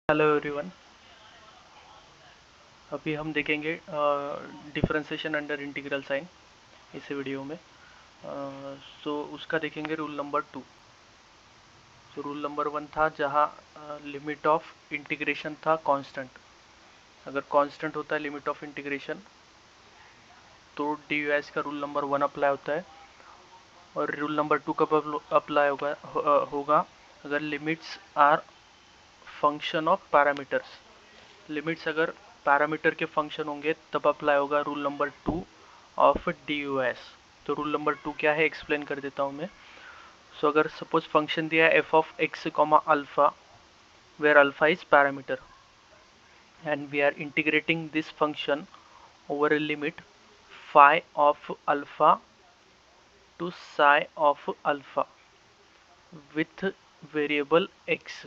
Hello everyone. अभी हम देखेंगे डिफरेंशिएशन अंडर इंटीग्रल साइन इस वीडियो में। सो उसका देखेंगे रूल नंबर 2। सो रूल नंबर 1 था जहाँ लिमिट ऑफ इंटीग्रेशन था कांस्टेंट। अगर कांस्टेंट होता है लिमिट ऑफ इंटीग्रेशन तो डी यू एस का रूल नंबर 1 अप्लाई होता है। और रूल नंबर 2 कब अप्लाई होगा अगर limits are function of parameters. Limits अगर पैरामीटर के फंक्शन होंगे तब अप्लाई होगा rule number 2 of D U S. तो रूल नंबर 2 क्या है एक्सप्लेन कर देता हूँ मैं। सो अगर सपोज फंक्शन दिया है F of x comma alpha where alpha is parameter and we are integrating this function over a limit phi of alpha to psi of alpha with variable x।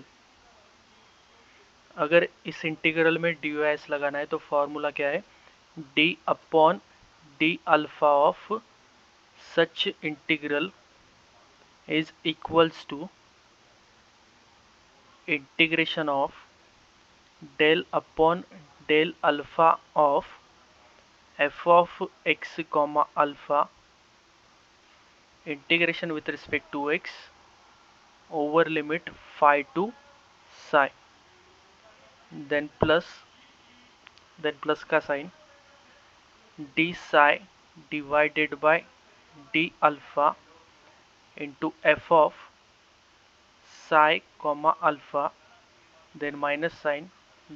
अगर इस integral में D S लगाना है तो formula क्या है, d upon d alpha of such integral is equals to integration of del upon del alpha of F of x comma alpha integration with respect to x over limit phi to psi then plus का sign d psi divided by d alpha into f of psi comma alpha then minus sign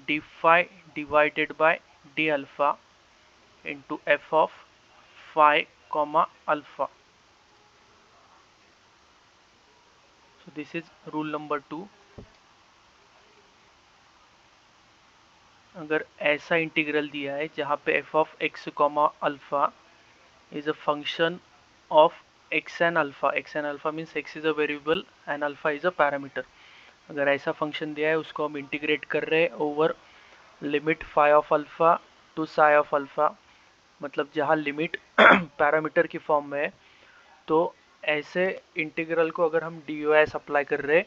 d phi divided by d alpha into f of phi comma alpha. So this is rule number 2। अगर ऐसा integral दिया है जहाँ पे F of x comma alpha is a function of x and alpha। x and alpha means x is a variable and alpha is a parameter। अगर ऐसा function दिया है उसको हम इंटीग्रेट कर रहे हैं over limit phi of alpha two psi of alpha, मतलब जहाँ लिमिट पैरामीटर की फॉर्म में है तो ऐसे इंटीग्रल को अगर हम डी अप्लाई कर रहे हैं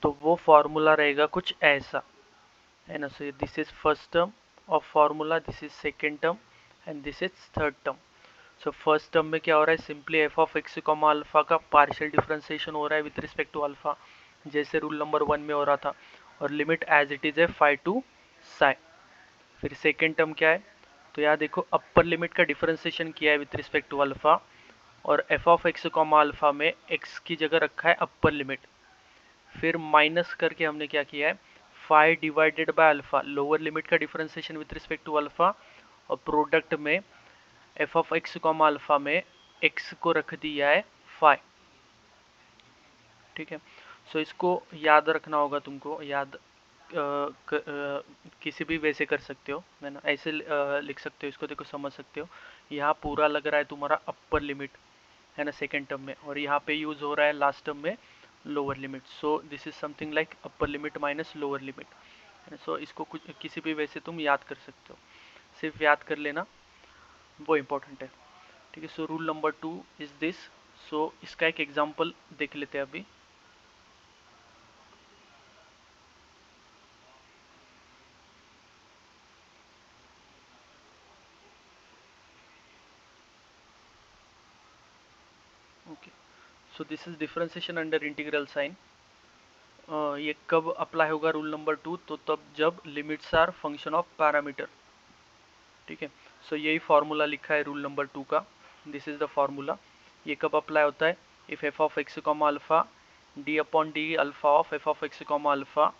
तो वो फॉर्मूला रहेगा कुछ ऐसा है ना। सो this is first term of formula, this is second term and this is third term. So first term में क्या हो रहा है, simply F of x comma alpha का पार्शियल डिफरेंशिएशन हो रहा है विद रिस्पेक्ट टू अल्फा जैसे रूल नंबर 1 में हो रहा था, और लिमिट एज इट इज है phi टू psi। फिर सेकेंड टर्म क्या है, तो यहाँ देखो अपर लिमिट का डिफरेंशिएशन किया है विद रिस्पेक्ट टू अल्फा और f of x comma alpha में एक्स की जगह रखा है अपर लिमिट। फिर माइनस करके हमने क्या किया है, phi divided by alpha lower limit का differentiation with respect to alpha और प्रोडक्ट में f of x comma alpha में एक्स को रख दिया है phi। ठीक है, सो इसको याद रखना होगा तुमको, याद किसी भी वे से कर सकते हो है ना, ऐसे लिख सकते हो इसको, देखो समझ सकते हो। यहाँ पूरा लग रहा है तुम्हारा अपर लिमिट है ना सेकेंड टर्म में, और यहाँ पे यूज हो रहा है लास्ट टर्म में lower limit. So this is something like upper limit minus lower limit है ना। सो इसको कुछ किसी भी वे से तुम याद कर सकते हो, सिर्फ याद कर लेना वो इम्पोर्टेंट है। ठीक है, so rule number 2 is this. So इसका एक एग्जांपल देख लेते हैं अभी। Okay, so this is differentiation under integral sign. ये कब अप्लाई होगा रूल नंबर 2, तो तब जब limits are function of parameter. ठीक है, सो यही फॉर्मूला लिखा है रूल नंबर 2 का, दिस इज द फॉर्मूला। ये कब अप्लाई होता है, if F of x comma alpha D upon d alpha of F of x comma alpha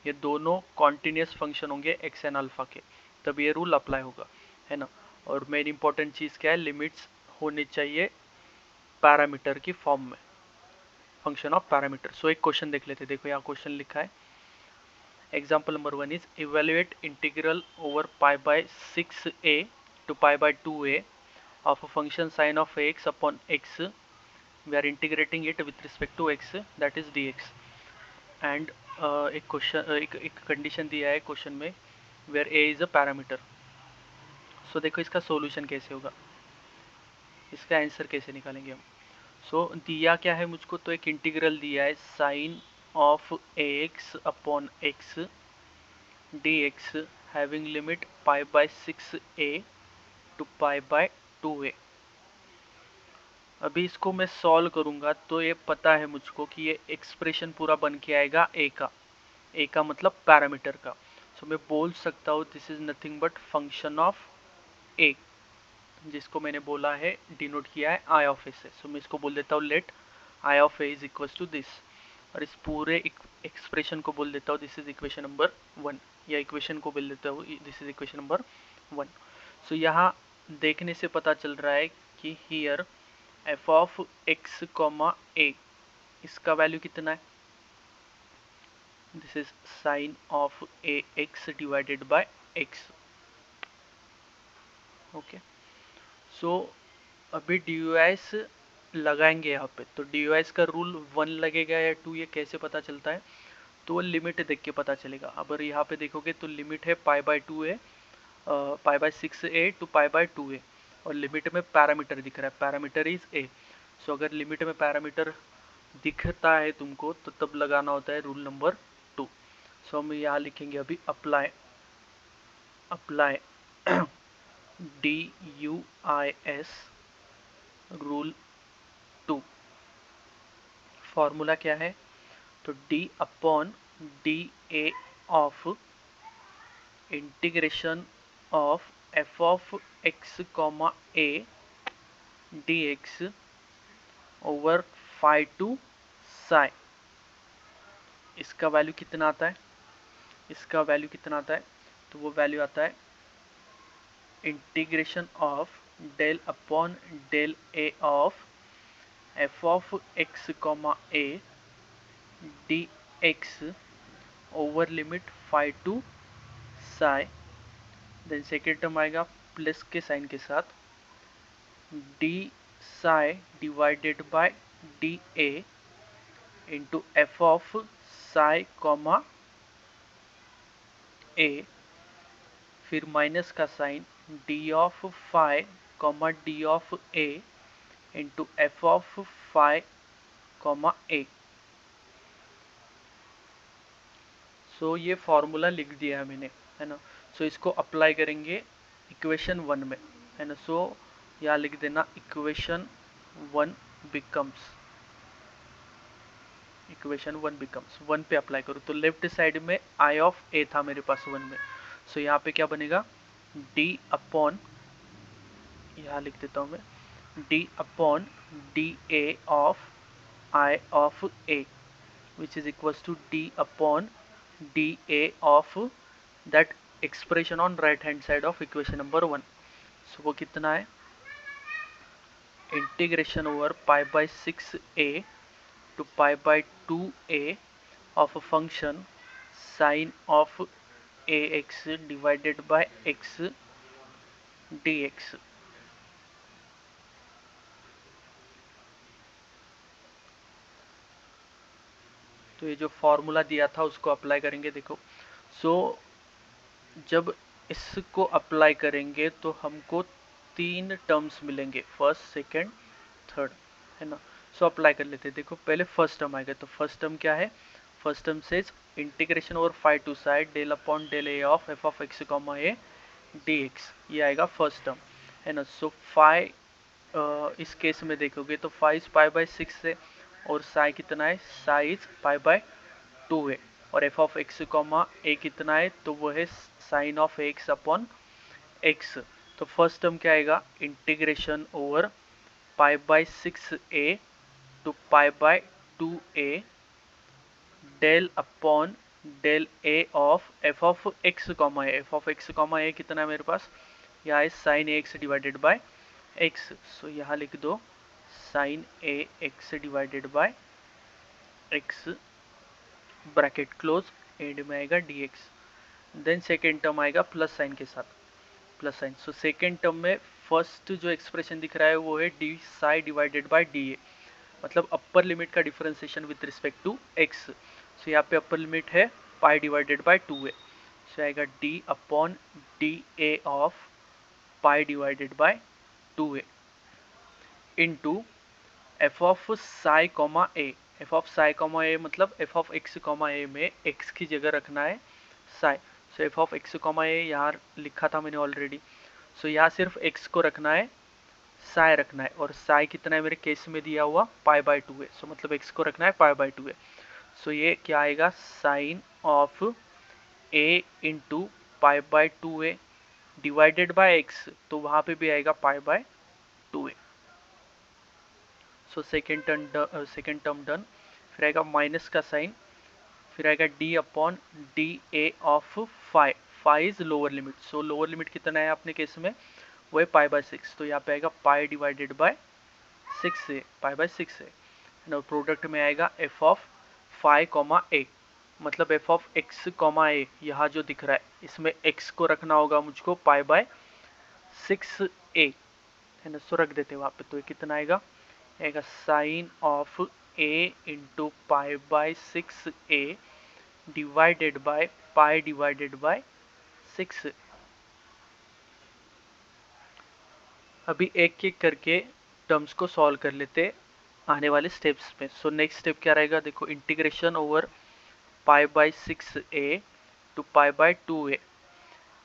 ये दोनों कॉन्टिन्यूस फंक्शन होंगे एक्स एंड अल्फा के, तब ये रूल अप्लाई होगा है ना। और मेन इंपॉर्टेंट चीज़ क्या है, लिमिट्स होनी चाहिए पैरामीटर की फॉर्म में, फंक्शन ऑफ पैरामीटर। सो एक क्वेश्चन देख लेते हैं, देखो यहाँ क्वेश्चन लिखा है। Example number 1 is evaluate integral over pi by 6a to pi by 2a of a function sin of ax upon x, we are integrating it with respect to x, that is dx। And एक question एक condition दिया है question में where a is a parameter. So देखो इसका solution कैसे होगा, इसका आंसर कैसे निकालेंगे हम। सो दिया क्या है मुझको, तो एक इंटीग्रल दिया है sine of x upon X dx having limit pi by 6a to pi by 2a। अभी इसको मैं सॉल्व करूंगा तो ये पता है मुझको कि ये एक्सप्रेशन पूरा बन के आएगा ए का मतलब पैरामीटर का। सो मैं बोल सकता हूँ this is nothing but function of a, जिसको मैंने बोला है डिनोट किया है आई ऑफ ए से। सो मैं इसको बोल देता हूँ let I of A is equal to this, और इस पूरे एक्सप्रेशन को बोल देता हूँ दिस इज इक्वेशन नंबर 1, या इक्वेशन को बोल देता हूँ this is equation number 1। So यहाँ देखने से पता चल रहा है कि here f of x comma a, इसका वैल्यू कितना है, this is sine of a x divided by x. Okay, so अभी डी लगाएंगे यहाँ पे, तो डी का रूल 1 लगेगा या 2, ये कैसे पता चलता है, तो वो लिमिट देख के पता चलेगा। अगर यहाँ पे देखोगे तो लिमिट है pi by 2a, pi by 6a to pi by 2a, और लिमिट में पैरामीटर दिख रहा है, पैरामीटर इज ए। सो अगर लिमिट में पैरामीटर दिखता है तुमको तो तब लगाना होता है रूल नंबर 2। सो हम यहाँ लिखेंगे अभी अप्लाई DUIS रूल 2। फॉर्मूला क्या है, तो D upon DA of integration of f of x comma a dx over phi to psi. इसका वैल्यू कितना आता है, इसका वैल्यू कितना आता है, तो वो वैल्यू आता है integration of del upon del a of f of x comma a dx over limit phi to psi. Then second term आएगा प्लस के साइन के साथ d psi divided by d a into f of psi comma a, फिर minus का sign d of phi comma d of A into f of phi comma a. So ये formula लिख दिया है मैंने, है ना। सो इसको अप्लाई करेंगे इक्वेशन 1 में, है ना। सो यहाँ लिख देना इक्वेशन 1 बिकम्स, इक्वेशन 1 बिकम्स 1 पे अप्लाई करूँ तो लेफ्ट साइड में आई ऑफ ए था मेरे पास 1 में। सो यहाँ पे क्या बनेगा डी अपॉन, यहाँ लिख देता हूँ मैं D upon d a of I of A which is equals to d upon dA of that expression on right hand side of equation number 1। so वो कितना है, integration over pi by 6a to pi by 2a of a function sin of ax divided by x dx। तो ये जो formula दिया था उसको apply करेंगे, देखो। सो जब इसको अप्लाई करेंगे तो हमको 3 टर्म्स मिलेंगे, फर्स्ट सेकेंड थर्ड, है ना। सो अप्लाई कर लेते हैं। देखो पहले फर्स्ट टर्म आएगा, तो फर्स्ट टर्म क्या है, फर्स्ट टर्म से integration over phi to psi del upon del A of F of x comma A D X, ये आएगा फर्स्ट टर्म, है ना। सो फाई इस केस में देखोगे तो फाई इज पाई बाय 6 है, और साई कितना है, साई इज पाई बाय 2 है, और f of x comma a कितना है, तो वो है sine of x upon x. तो फर्स्ट टर्म क्या आएगा, integration over pi by 6a to pi by 2a del upon del A of F of x comma a, f of x comma a कितना है मेरे पास, यहाँ है sine a x divided by x. So यहाँ लिख दो sine a x divided by x, bracket close, end में आएगा dx। देन सेकेंड टर्म आएगा प्लस साइन के साथ, plus sign. So second term में फर्स्ट जो एक्सप्रेशन दिख रहा है वो है d psi divided by d a, मतलब अपर लिमिट का differentiation with respect to x. So यहाँ पे अपर लिमिट है पाई डिवाइडेड बाय 2a, सो आएगा d upon d a of pi divided by 2a into f of psi comma a, f of psi comma a मतलब f of x comma a में x की जगह रखना है psi. So f of x comma a यहाँ लिखा था मैंने ऑलरेडी। सो यहाँ सिर्फ एक्स को रखना है, साई रखना है, और साई कितना है मेरे केस में दिया हुआ π/2 है। सो मतलब एक्स को रखना है π/2 है। सो ये क्या आएगा, साइन ऑफ ए इंटू π/2 है डिवाइडेड बाय एक्स, तो वहां पे भी आएगा π/2 है। सो सेकेंड टर्म डन। फिर आएगा माइनस का साइन, फिर आएगा d upon d a of five. Five is lower limit, so lower limit कितना है अपने केस में, वो है π/6, तो यहाँ पे आएगा पाई डिवाइडेड बाय 6 से, π/6 है। और प्रोडक्ट में आएगा F of five comma a, मतलब f of x comma a यहाँ जो दिख रहा है इसमें एक्स को रखना होगा मुझको π/6 ए, है ना। सो रख देते वहाँ पे, तो ये कितना आएगा, आएगा sine of A into π/6 a divided by pi divided by 6। अभी एक एक करके टर्म्स को सॉल्व कर लेते आने वाले स्टेप्स में। सो नेक्स्ट स्टेप क्या रहेगा, देखो integration over π/6 A to π/2 A.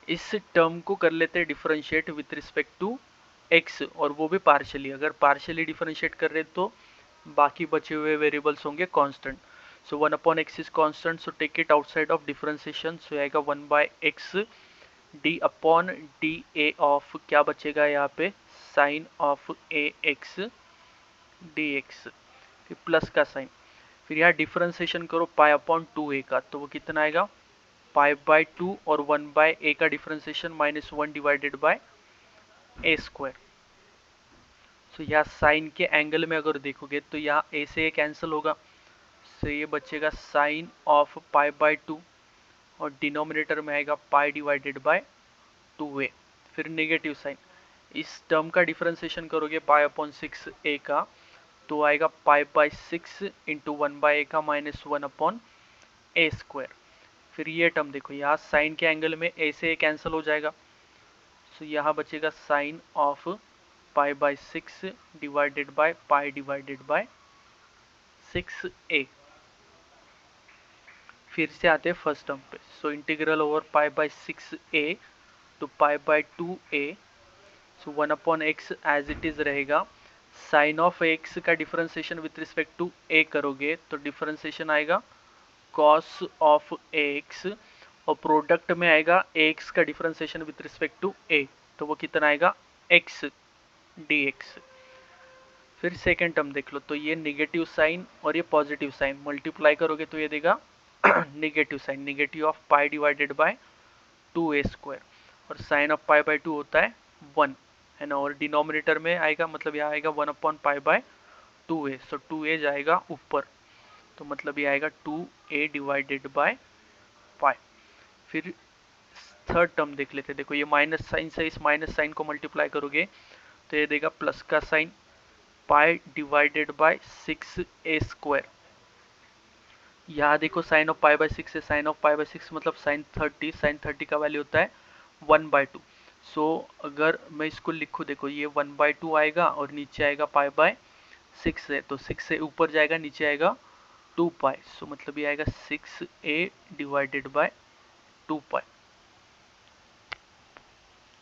इस टर्म को कर लेते differentiate with respect to X, और वो भी पार्शियली। अगर पार्शियली डिफरेंशिएट कर रहे तो बाकी बचे हुए वेरिएबल्स होंगे constant. So 1/x is constant, so take it outside of differentiation. So आएगा 1/x d upon d a of क्या बचेगा यहाँ पे, sine of a x d x, फिर प्लस का साइन, फिर यहाँ डिफरेंशिएशन करो π/2a का, तो वो कितना आएगा π/2, और 1/a का differentiation -1 divided by a square. So यहाँ साइन के एंगल में अगर देखोगे तो यहाँ ए से ए कैंसिल होगा, सो ये बचेगा साइन ऑफ π/2, और डिनोमिनेटर में आएगा पाई डिवाइडेड बाय 2a, फिर नेगेटिव साइन। इस टर्म का डिफरेंशिएशन करोगे π/6 a का, तो आएगा π/6 इंटू 1/a का -1/a स्क्वायर। फिर ये टर्म देखो, यहाँ साइन के एंगल में a से a कैंसिल हो जाएगा, सो यहाँ बचेगा sine of π/6 divided by pi divided by 6a। फिर से आते हैं फर्स्ट टर्म पे। So integral over π/6 a to π/2 a, so 1/x as it is रहेगा। साइन ऑफ x का differentiation with respect to a करोगे तो डिफरेंशिएशन आएगा कॉस ऑफ x, और प्रोडक्ट में आएगा x का differentiation with respect to a, तो वो कितना आएगा x dx। फिर सेकेंड टर्म देख लो, तो ये नेगेटिव साइन और ये पॉजिटिव साइन मल्टीप्लाई करोगे तो ये देगा negative sine, negative of pi divided by 2a square, और साइन ऑफ π/2 होता है 1, है ना। और डिनोमिनेटर में आएगा, मतलब यहाँ आएगा 1/π/2a, सो 2a जाएगा ऊपर, तो मतलब ये आएगा 2a डिवाइडेड बाय पाई। फिर थर्ड टर्म देख लेते, देखो ये माइनस साइन से इस माइनस साइन को मल्टीप्लाई करोगे तो ये देगा प्लस का sine, pi divided by 6a square. यहाँ देखो साइन ऑफ π/6 है, साइन ऑफ π/6 मतलब साइन 30, साइन 30 का वैल्यू होता है 1/2। सो अगर मैं इसको लिखूँ, देखो ये 1/2 आएगा और नीचे आएगा π/6 है, तो 6 से ऊपर जाएगा, नीचे आएगा 2 पाई, सो मतलब ये आएगा 6a डिवाइडेड बाय 2 पाई।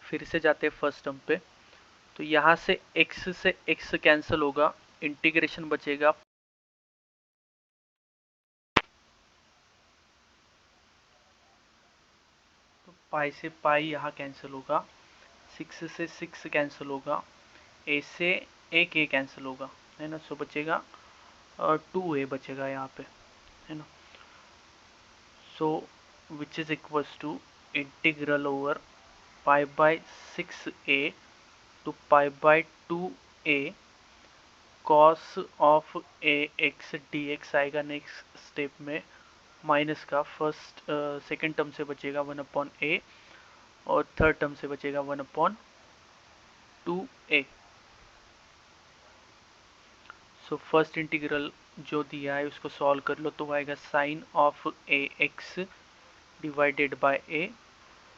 फिर से जाते हैं फर्स्ट टर्म पे, तो यहाँ से x कैंसिल होगा, इंटीग्रेशन बचेगा तो पाई से पाई यहाँ कैंसिल होगा, 6 से 6 कैंसिल होगा, a से एक a कैंसिल होगा, है ना। सो बचेगा 2a बचेगा यहाँ पे, है ना। So which is equals to integral over π/6a to π/2a cos of a x dx आएगा नेक्स्ट स्टेप में, माइनस का फर्स्ट सेकेंड टर्म से बचेगा 1/a, और थर्ड टर्म से बचेगा 1/2a। सो फर्स्ट इंटीग्रल जो दिया है उसको सॉल्व कर लो, तो आएगा sine of a x divided by a,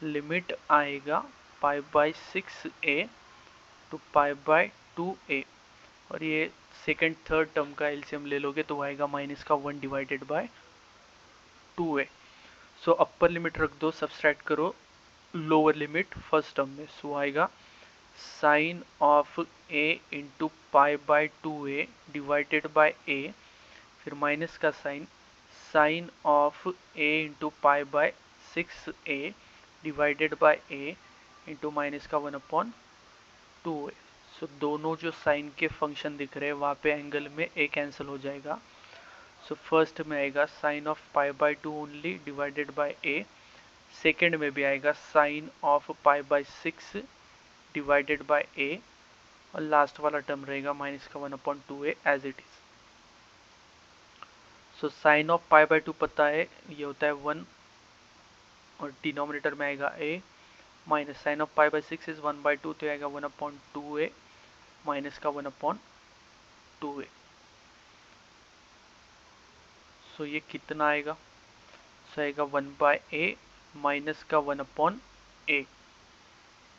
limit आएगा π/6a टू π/2a, और ये सेकेंड थर्ड टर्म का एलसीएम ले लोगे तो आएगा -1 divided by 2a। So upper limit रख दो, सब्सट्रैक्ट करो लोअर लिमिट फर्स्ट टर्म में। सो आएगा sine of A into pi by 2a divided by a, फिर माइनस का sine, sine of a into pi by 6a divided by a into minus का 1/2a। सो दोनों जो sign के function दिख रहे हैं वहाँ पे एंगल में a कैंसिल हो जाएगा। सो फर्स्ट में आएगा sine of pi by 2 only divided by a, second में भी आएगा sine of pi by 6 divided by a, और लास्ट वाला टर्म रहेगा माइनस का 1/2a as it is. So sine of pi by 2 पता है, ये होता है 1, और डिनोमिनेटर में आएगा a, minus sine of pi by 6 is 1/2, तो आएगा 1/2a माइनस का 1/2a। सो ये कितना आएगा? सो आएगा 1/a माइनस का 1/a,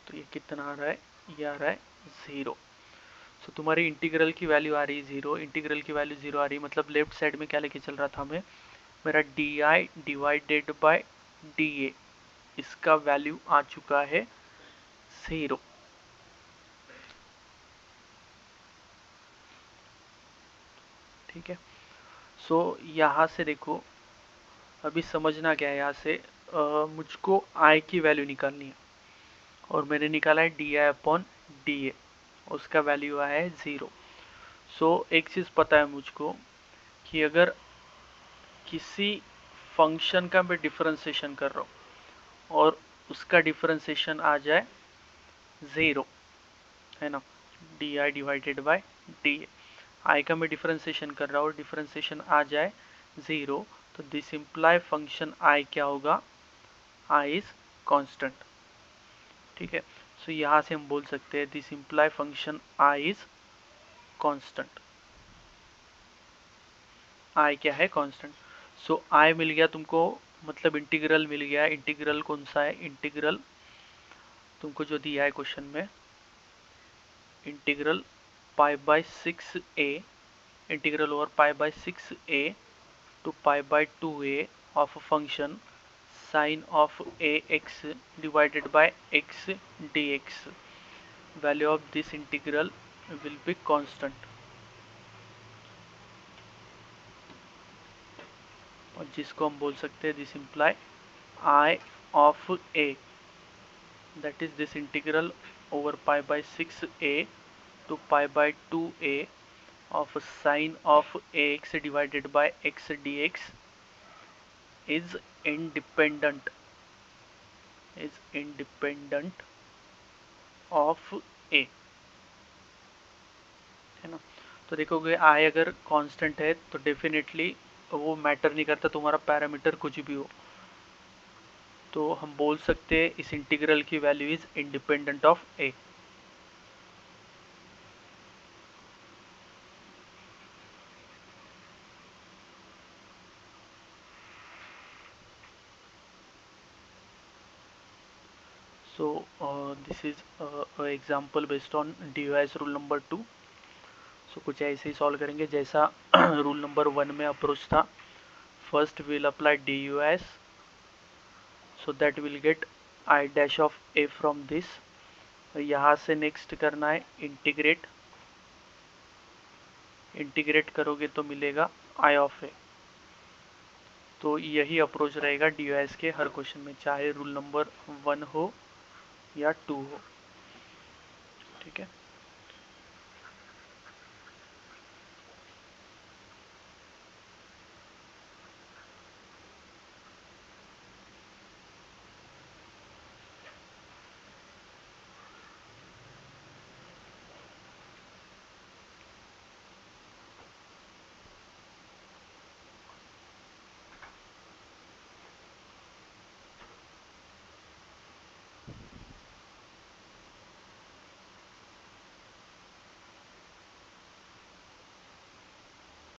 तो ये कितना आ रहा है? ये आ रहा है 0। सो तुम्हारी इंटीग्रल की वैल्यू आ रही है 0, इंटीग्रल की वैल्यू 0 आ रही है, मतलब लेफ्ट साइड में क्या लेके चल रहा था मैं, मेरा डी डिवाइडेड बाय डी, इसका वैल्यू आ चुका है 0। ठीक है। सो यहाँ से देखो, अभी समझना क्या है, यहाँ से मुझको आई की वैल्यू निकालनी है, और मैंने निकाला है डी आई अपॉन डी ए, उसका वैल्यू आया है 0। सो एक चीज़ पता है मुझको कि अगर किसी फंक्शन का मैं डिफरेंशिएशन कर रहा हूँ और उसका डिफरेंशिएशन आ जाए 0, है ना, d I divided by d a, I का मैं डिफरेंशिएशन कर रहा हूँ, डिफरेंशिएशन आ जाए 0, तो दिस इम्प्लाई फंक्शन आई क्या होगा? I is constant. ठीक है। सो यहाँ से हम बोल सकते हैं this imply function I is constant. I क्या है? कांस्टेंट। सो आई मिल गया तुमको, मतलब इंटीग्रल मिल गया। इंटीग्रल कौन सा है? इंटीग्रल तुमको जो दिया है क्वेश्चन में, integral pi by 6a, integral over pi by 6a to pi by 2a of function sine of ax divided by x dx। Value of this integral will be constant, और जिसको हम बोल सकते हैं this imply I of a, that is this integral over pi by 6a to pi by 2a of sine of ax divided by x dx is independent of a, है ना। तो देखोगे आई अगर कांस्टेंट है तो डेफिनेटली वो matter नहीं करता तुम्हारा पैरामीटर कुछ भी हो, तो हम बोल सकते हैं इस इंटीग्रल की value is independent of A. So this is example based on DUI's rule number 2। सो कुछ ऐसे ही सॉल्व करेंगे जैसा रूल नंबर 1 में अप्रोच था। First will apply DUI's, so that will get I dash of A from this. यहाँ से next करना है इंटीग्रेट, इंटीग्रेट करोगे तो मिलेगा आई ऑफ ए। तो यही अप्रोच रहेगा DUI's के हर क्वेश्चन में, चाहे रूल नंबर 1 हो या 2 हो। ठीक है।